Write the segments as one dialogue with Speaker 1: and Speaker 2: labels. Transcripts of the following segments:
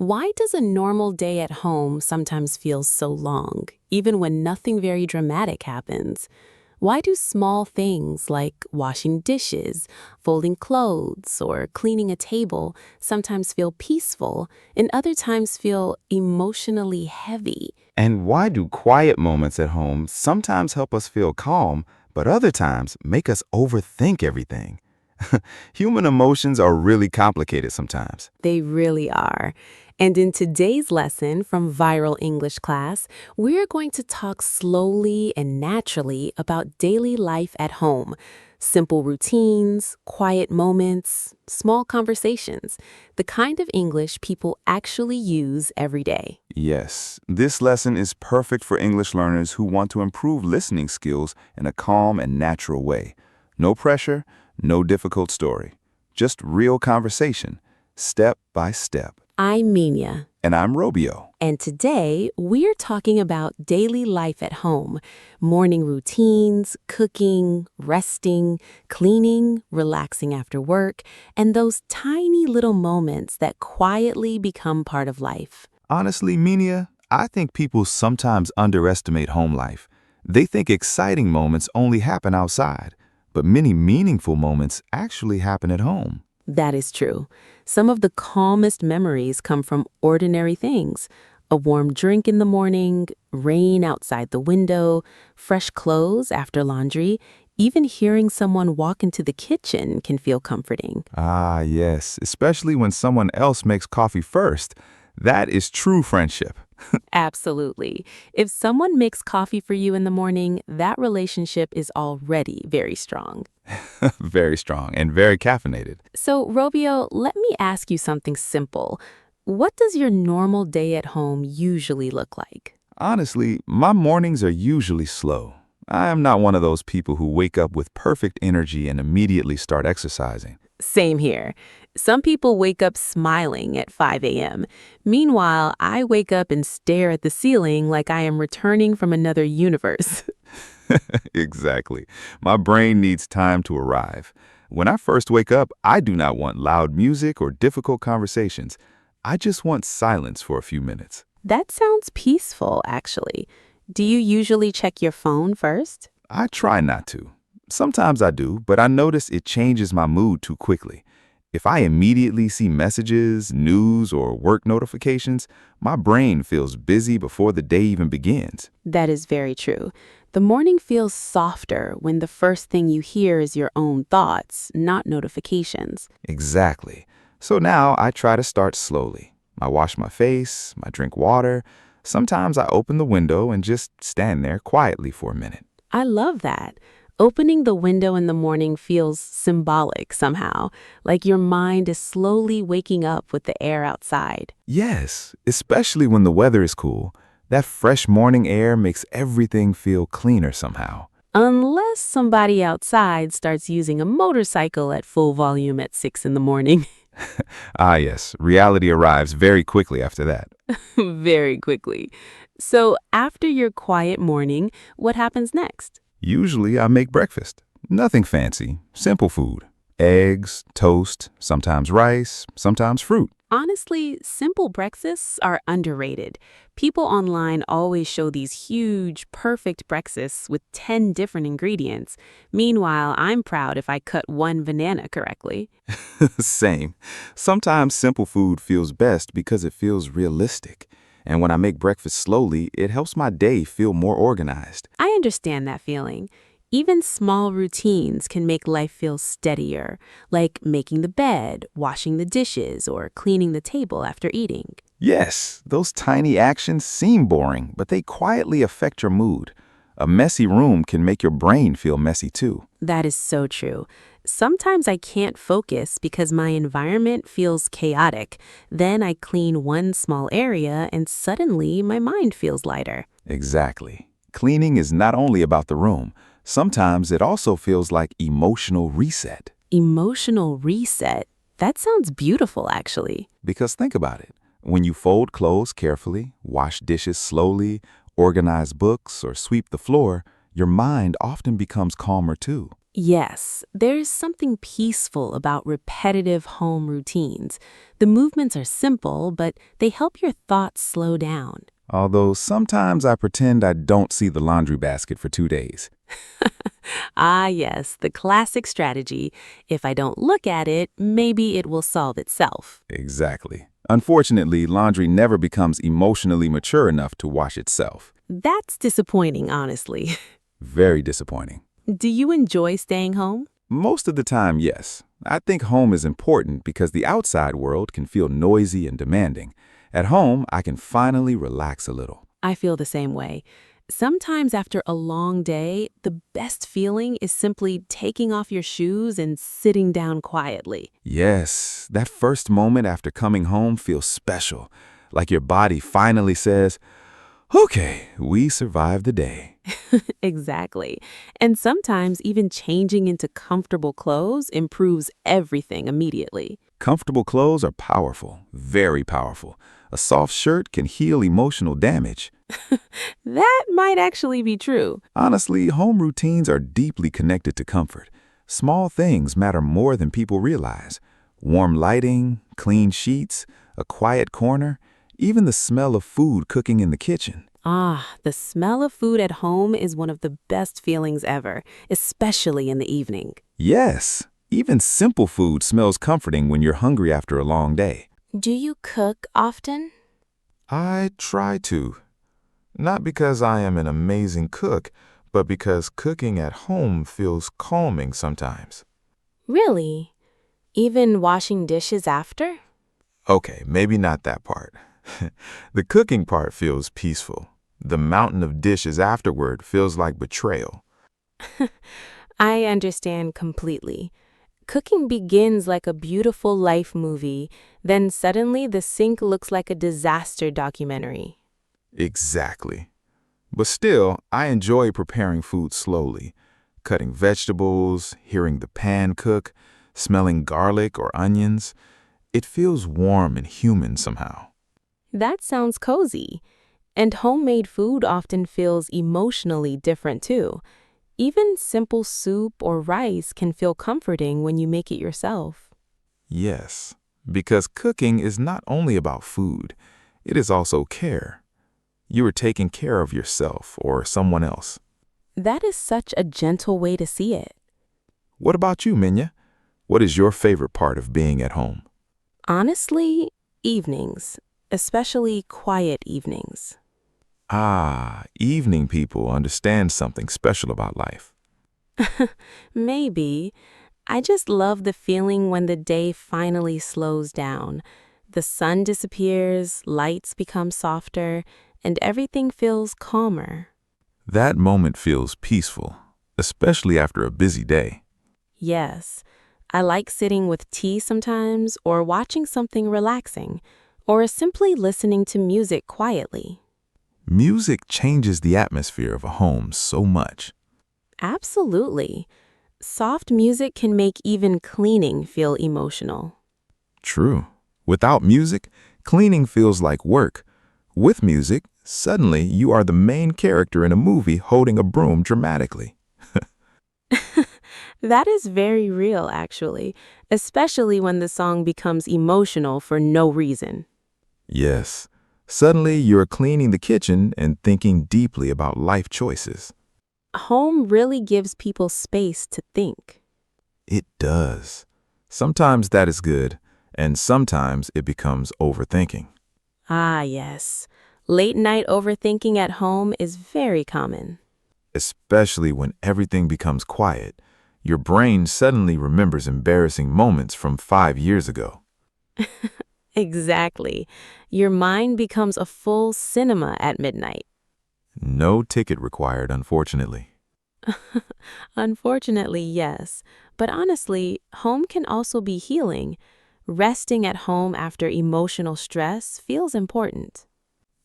Speaker 1: Why does a normal day at home sometimes feel so long, even when nothing very dramatic happens? Why do small things like washing dishes, folding clothes, or cleaning a table sometimes feel peaceful and other times feel emotionally heavy?
Speaker 2: And why do quiet moments at home sometimes help us feel calm, but other times make us overthink everything? Human emotions are really complicated sometimes.
Speaker 1: They really are. And in today's lesson from Viral English Class, we're going to talk slowly and naturally about daily life at home. Simple routines, quiet moments, small conversations, the kind of English people actually use every day.
Speaker 2: Yes, this lesson is perfect for English learners who want to improve listening skills in a calm and natural way. No pressure, no difficult story. Just real conversation, step by step.
Speaker 1: I'm Menia.
Speaker 2: And I'm Robio.
Speaker 1: And today, we're talking about daily life at home, morning routines, cooking, resting, cleaning, relaxing after work, and those tiny little moments that quietly become part of life.
Speaker 2: Honestly, Menia, I think people sometimes underestimate home life. They think exciting moments only happen outside, but many meaningful moments actually happen at home.
Speaker 1: That is true. Some of the calmest memories come from ordinary things. A warm drink in the morning, rain outside the window, fresh clothes after laundry, even hearing someone walk into the kitchen can feel comforting.
Speaker 2: Ah, yes, especially when someone else makes coffee first. That is true friendship.
Speaker 1: Absolutely. If someone makes coffee for you in the morning, that relationship is already very strong.
Speaker 2: Very strong and very caffeinated.
Speaker 1: So, Robio, let me ask you something simple. What does your normal day at home usually look like?
Speaker 2: Honestly, my mornings are usually slow. I am not one of those people who wake up with perfect energy and immediately start exercising.
Speaker 1: Same here. Some people wake up smiling at 5 a.m. Meanwhile, I wake up and stare at the ceiling like I am returning from another universe.
Speaker 2: Exactly. My brain needs time to arrive. When I first wake up, I do not want loud music or difficult conversations. I just want silence for a few minutes.
Speaker 1: That sounds peaceful, actually. Do you usually check your phone first?
Speaker 2: I try not to. Sometimes I do, but I notice it changes my mood too quickly. If I immediately see messages, news, or work notifications, my brain feels busy before the day even begins.
Speaker 1: That is very true. The morning feels softer when the first thing you hear is your own thoughts, not notifications.
Speaker 2: Exactly. So now I try to start slowly. I wash my face, I drink water. Sometimes I open the window and just stand there quietly for a minute.
Speaker 1: I love that. Opening the window in the morning feels symbolic somehow, like your mind is slowly waking up with the air outside.
Speaker 2: Yes, especially when the weather is cool. That fresh morning air makes everything feel cleaner somehow.
Speaker 1: Unless somebody outside starts using a motorcycle at full volume at 6 in the morning.
Speaker 2: Ah, yes, reality arrives very quickly after that.
Speaker 1: Very quickly. So after your quiet morning, what happens next?
Speaker 2: Usually I make breakfast. Nothing fancy, simple food. Eggs, toast, sometimes rice, sometimes fruit.
Speaker 1: Honestly, simple breakfasts are underrated. People online always show these huge, perfect breakfasts with 10 different ingredients. Meanwhile, I'm proud if I cut one banana correctly.
Speaker 2: Same. Sometimes simple food feels best because it feels realistic. And when I make breakfast slowly, it helps my day feel more organized.
Speaker 1: I understand that feeling. Even small routines can make life feel steadier, like making the bed, washing the dishes, or cleaning the table after eating.
Speaker 2: Yes, those tiny actions seem boring, but they quietly affect your mood. A messy room can make your brain feel messy too.
Speaker 1: That is so true. Sometimes I can't focus because my environment feels chaotic. Then I clean one small area and suddenly my mind feels lighter.
Speaker 2: Exactly. Cleaning is not only about the room. Sometimes it also feels like emotional reset.
Speaker 1: Emotional reset. That sounds beautiful, actually.
Speaker 2: Because think about it. When you fold clothes carefully, wash dishes slowly, organize books, or sweep the floor, your mind often becomes calmer too.
Speaker 1: Yes, there's something peaceful about repetitive home routines. The movements are simple, but they help your thoughts slow down.
Speaker 2: Although sometimes I pretend I don't see the laundry basket for 2 days.
Speaker 1: Ah, yes, the classic strategy. If I don't look at it, maybe it will solve itself.
Speaker 2: Exactly. Unfortunately, laundry never becomes emotionally mature enough to wash itself.
Speaker 1: That's disappointing, honestly.
Speaker 2: Very disappointing.
Speaker 1: Do you enjoy staying home?
Speaker 2: Most of the time, yes. I think home is important because the outside world can feel noisy and demanding. At home, I can finally relax a little.
Speaker 1: I feel the same way. Sometimes after a long day, the best feeling is simply taking off your shoes and sitting down quietly.
Speaker 2: Yes, that first moment after coming home feels special, like your body finally says, okay, we survived the day.
Speaker 1: Exactly. And sometimes even changing into comfortable clothes improves everything immediately.
Speaker 2: Comfortable clothes are powerful, very powerful. A soft shirt can heal emotional damage.
Speaker 1: That might actually be true.
Speaker 2: Honestly, home routines are deeply connected to comfort. Small things matter more than people realize. Warm lighting, clean sheets, a quiet corner, even the smell of food cooking in the kitchen.
Speaker 1: Ah, the smell of food at home is one of the best feelings ever, especially in the evening.
Speaker 2: Yes, even simple food smells comforting when you're hungry after a long day.
Speaker 1: Do you cook often?
Speaker 2: I try to. Not because I am an amazing cook, but because cooking at home feels calming sometimes.
Speaker 1: Really? Even washing dishes after?
Speaker 2: Okay, maybe not that part. The cooking part feels peaceful. The mountain of dishes afterward feels like betrayal.
Speaker 1: I understand completely. Cooking begins like a beautiful life movie, then suddenly the sink looks like a disaster documentary.
Speaker 2: Exactly. But still, I enjoy preparing food slowly, cutting vegetables, hearing the pan cook, smelling garlic or onions. It feels warm and human somehow.
Speaker 1: That sounds cozy. And homemade food often feels emotionally different too. Even simple soup or rice can feel comforting when you make it yourself.
Speaker 2: Yes, because cooking is not only about food, it is also care. You are taking care of yourself or someone else.
Speaker 1: That is such a gentle way to see it.
Speaker 2: What about you, Menya? What is your favorite part of being at home?
Speaker 1: Honestly, evenings, especially quiet evenings.
Speaker 2: Ah, evening people understand something special about life.
Speaker 1: Maybe. I just love the feeling when the day finally slows down. The sun disappears, lights become softer, and everything feels calmer.
Speaker 2: That moment feels peaceful, especially after a busy day.
Speaker 1: Yes, I like sitting with tea sometimes, or watching something relaxing, or simply listening to music quietly.
Speaker 2: Music changes the atmosphere of a home so much.
Speaker 1: Absolutely. Soft music can make even cleaning feel emotional.
Speaker 2: True. Without music, cleaning feels like work. With music, suddenly you are the main character in a movie holding a broom dramatically.
Speaker 1: That is very real, actually, especially when the song becomes emotional for no reason.
Speaker 2: Yes. Suddenly you're cleaning the kitchen and thinking deeply about life choices.
Speaker 1: Home really gives people space to think.
Speaker 2: It does. Sometimes that is good, and sometimes it becomes overthinking.
Speaker 1: Ah, yes. Late night overthinking at home is very common.
Speaker 2: Especially when everything becomes quiet. Your brain suddenly remembers embarrassing moments from 5 years ago.
Speaker 1: Exactly. Your mind becomes a full cinema at midnight.
Speaker 2: No ticket required, unfortunately.
Speaker 1: Unfortunately, yes. But honestly, home can also be healing. Resting at home after emotional stress feels important.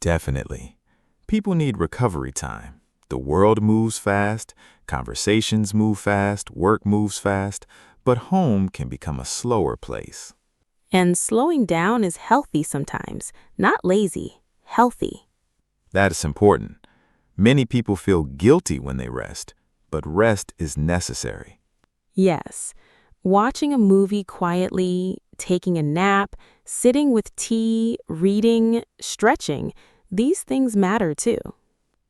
Speaker 2: Definitely. People need recovery time. The world moves fast, conversations move fast, work moves fast, but home can become a slower place.
Speaker 1: And slowing down is healthy sometimes, not lazy, healthy.
Speaker 2: That is important. Many people feel guilty when they rest, but rest is necessary.
Speaker 1: Yes. Watching a movie quietly, taking a nap, sitting with tea, reading, stretching, these things matter too.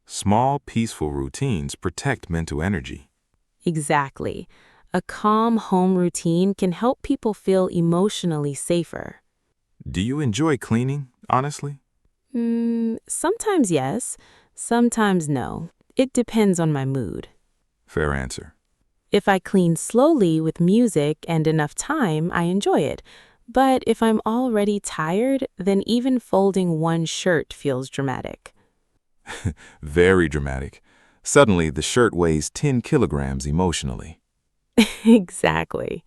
Speaker 2: Small, peaceful routines protect mental energy.
Speaker 1: Exactly. A calm home routine can help people feel emotionally safer.
Speaker 2: Do you enjoy cleaning, honestly?
Speaker 1: Sometimes yes, sometimes no. It depends on my mood.
Speaker 2: Fair answer.
Speaker 1: If I clean slowly with music and enough time, I enjoy it. But if I'm already tired, then even folding one shirt feels dramatic.
Speaker 2: Very dramatic. Suddenly, the shirt weighs 10 kilograms emotionally.
Speaker 1: Exactly.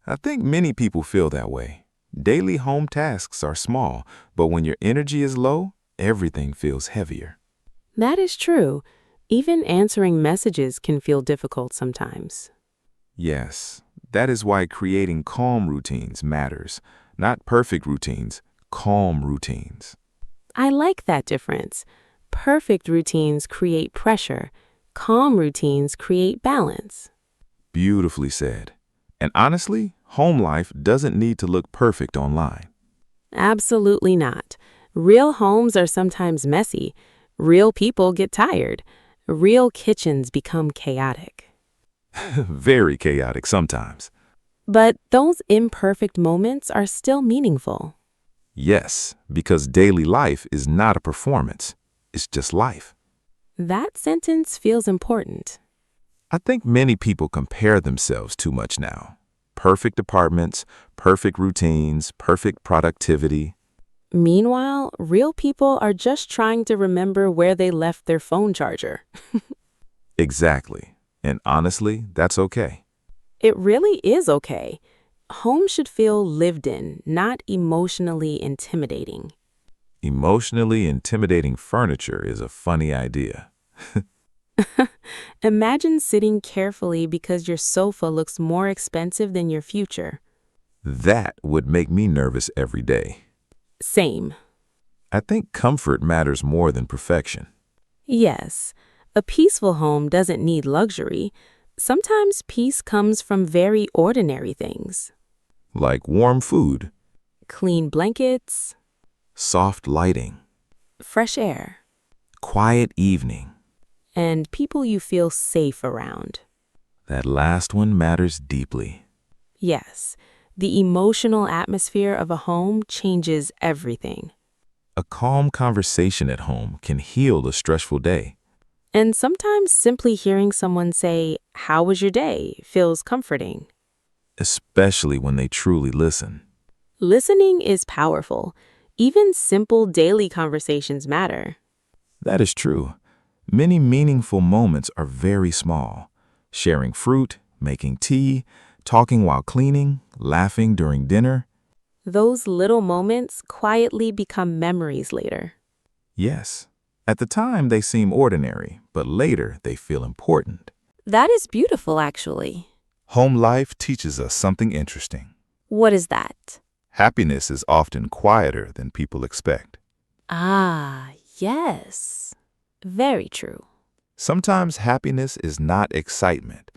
Speaker 2: I think many people feel that way. Daily home tasks are small, but when your energy is low, everything feels heavier.
Speaker 1: That is true. Even answering messages can feel difficult sometimes.
Speaker 2: Yes, that is why creating calm routines matters. Not perfect routines, calm routines.
Speaker 1: I like that difference. Perfect routines create pressure. Calm routines create balance.
Speaker 2: Beautifully said. And honestly, home life doesn't need to look perfect online.
Speaker 1: Absolutely not. Real homes are sometimes messy. Real people get tired. Real kitchens become chaotic.
Speaker 2: Very chaotic sometimes.
Speaker 1: But those imperfect moments are still meaningful.
Speaker 2: Yes, because daily life is not a performance. It's just life.
Speaker 1: That sentence feels important.
Speaker 2: I think many people compare themselves too much now. Perfect apartments, perfect routines, perfect productivity.
Speaker 1: Meanwhile, real people are just trying to remember where they left their phone charger.
Speaker 2: Exactly. And honestly, that's okay.
Speaker 1: It really is okay. Home should feel lived in, not emotionally intimidating.
Speaker 2: Emotionally intimidating furniture is a funny idea.
Speaker 1: Imagine sitting carefully because your sofa looks more expensive than your future.
Speaker 2: That would make me nervous every day.
Speaker 1: Same.
Speaker 2: I think comfort matters more than perfection.
Speaker 1: Yes, a peaceful home doesn't need luxury. Sometimes peace comes from very ordinary things.
Speaker 2: Like warm food,
Speaker 1: Clean blankets,
Speaker 2: soft lighting,
Speaker 1: fresh air,
Speaker 2: quiet evening.
Speaker 1: and people you feel safe around.
Speaker 2: That last one matters deeply.
Speaker 1: Yes, the emotional atmosphere of a home changes everything.
Speaker 2: A calm conversation at home can heal a stressful day.
Speaker 1: And sometimes simply hearing someone say, "How was your day?" feels comforting.
Speaker 2: Especially when they truly listen.
Speaker 1: Listening is powerful. Even simple daily conversations matter.
Speaker 2: That is true. Many meaningful moments are very small. Sharing fruit, making tea, talking while cleaning, laughing during dinner.
Speaker 1: Those little moments quietly become memories later.
Speaker 2: Yes, at the time they seem ordinary, but later they feel important.
Speaker 1: That is beautiful, actually.
Speaker 2: Home life teaches us something interesting.
Speaker 1: What is that?
Speaker 2: Happiness is often quieter than people expect.
Speaker 1: Ah, yes. Very true.
Speaker 2: Sometimes happiness is not excitement.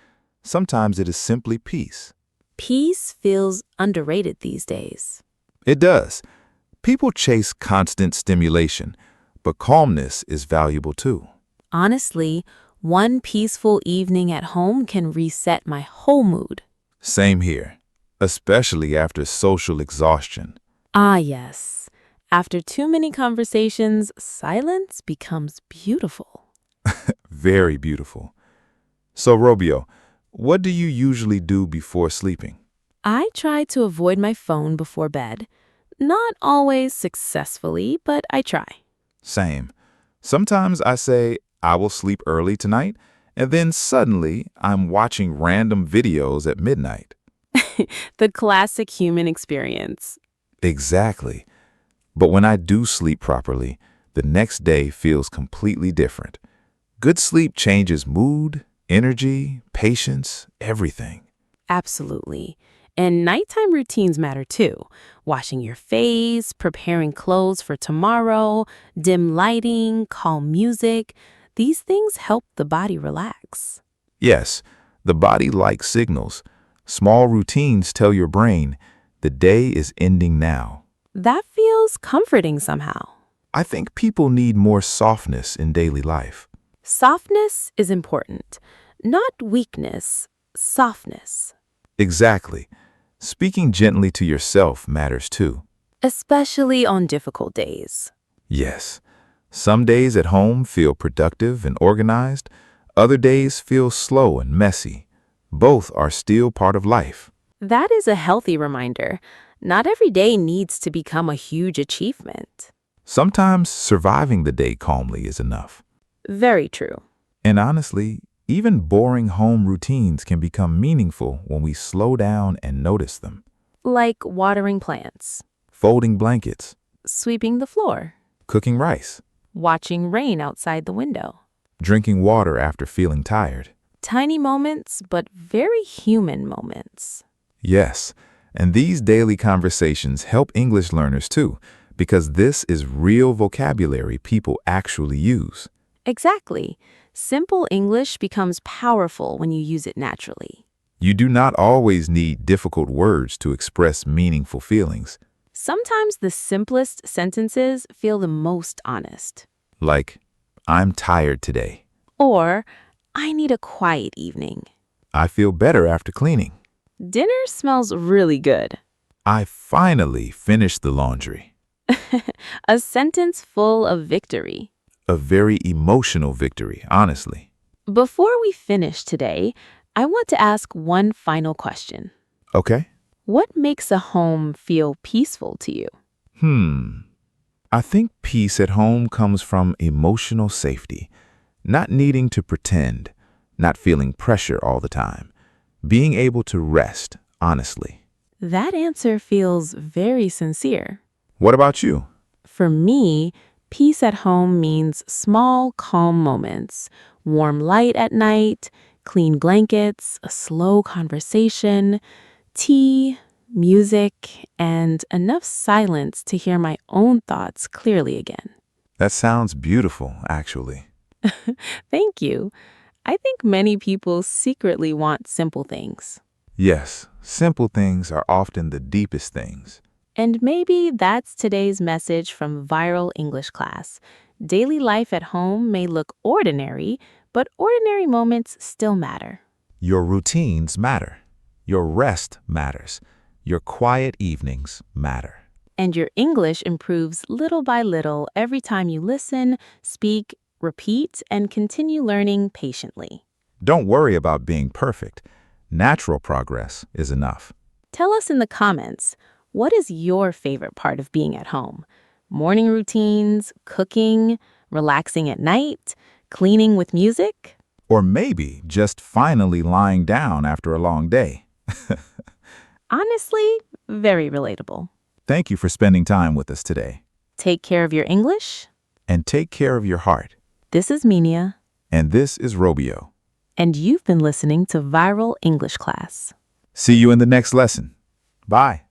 Speaker 2: Sometimes it is simply peace.
Speaker 1: Peace feels underrated these days.
Speaker 2: It does. People chase constant stimulation, but calmness is valuable too.
Speaker 1: Honestly, one peaceful evening at home can reset my whole mood.
Speaker 2: Same here, especially after social exhaustion.
Speaker 1: Ah, yes. After too many conversations, silence becomes beautiful.
Speaker 2: Very beautiful. So, Robio, what do you usually do before sleeping?
Speaker 1: I try to avoid my phone before bed. Not always successfully, but I try.
Speaker 2: Same. Sometimes I say, I will sleep early tonight, and then suddenly I'm watching random videos at midnight.
Speaker 1: The classic human experience.
Speaker 2: Exactly. But when I do sleep properly, the next day feels completely different. Good sleep changes mood, energy, patience, everything.
Speaker 1: Absolutely. And nighttime routines matter too. Washing your face, preparing clothes for tomorrow, dim lighting, calm music. These things help the body relax.
Speaker 2: Yes, the body likes signals. Small routines tell your brain the day is ending now.
Speaker 1: That feels comforting somehow.
Speaker 2: I think people need more softness in daily life.
Speaker 1: Softness is important, not weakness, softness.
Speaker 2: Exactly. Speaking gently to yourself matters too.
Speaker 1: Especially on difficult days.
Speaker 2: Yes. Some days at home feel productive and organized. Other days feel slow and messy. Both are still part of life.
Speaker 1: That is a healthy reminder. Not every day needs to become a huge achievement.
Speaker 2: Sometimes surviving the day calmly is enough.
Speaker 1: Very true.
Speaker 2: And honestly, even boring home routines can become meaningful when we slow down and notice them.
Speaker 1: Like watering plants,
Speaker 2: Folding blankets,
Speaker 1: sweeping the floor,
Speaker 2: cooking rice,
Speaker 1: watching rain outside the window.
Speaker 2: drinking water after feeling tired.
Speaker 1: Tiny moments, but very human moments.
Speaker 2: Yes, and these daily conversations help English learners too, because this is real vocabulary people actually use.
Speaker 1: Exactly. Simple English becomes powerful when you use it naturally.
Speaker 2: You do not always need difficult words to express meaningful feelings,
Speaker 1: Sometimes the simplest sentences feel the most honest.
Speaker 2: like, I'm tired today.
Speaker 1: Or, I need a quiet evening.
Speaker 2: I feel better after cleaning.
Speaker 1: Dinner smells really good.
Speaker 2: I finally finished the laundry.
Speaker 1: A sentence full of victory.
Speaker 2: A very emotional victory, honestly.
Speaker 1: Before we finish today, I want to ask one final question.
Speaker 2: Okay?
Speaker 1: What makes a home feel peaceful to you?
Speaker 2: I think peace at home comes from emotional safety, not needing to pretend, not feeling pressure all the time, being able to rest, honestly.
Speaker 1: That answer feels very sincere.
Speaker 2: What about you?
Speaker 1: For me, peace at home means small, calm moments, warm light at night, clean blankets, a slow conversation, tea, music, and enough silence to hear my own thoughts clearly again.
Speaker 2: That sounds beautiful, actually.
Speaker 1: Thank you. I think many people secretly want simple things.
Speaker 2: Yes, simple things are often the deepest things.
Speaker 1: And maybe that's today's message from Viral English Class. Daily life at home may look ordinary, but ordinary moments still matter.
Speaker 2: Your routines matter. Your rest matters. Your quiet evenings matter.
Speaker 1: And your English improves little by little every time you listen, speak, repeat, and continue learning patiently.
Speaker 2: Don't worry about being perfect. Natural progress is enough.
Speaker 1: Tell us in the comments, what is your favorite part of being at home? Morning routines, cooking, relaxing at night, cleaning with music?
Speaker 2: Or maybe just finally lying down after a long day.
Speaker 1: Honestly, very relatable.
Speaker 2: Thank you for spending time with us today.
Speaker 1: Take care of your English.
Speaker 2: And take care of your heart.
Speaker 1: This is Menia,
Speaker 2: And this is Robio.
Speaker 1: and you've been listening to Viral English Class.
Speaker 2: See you in the next lesson. Bye.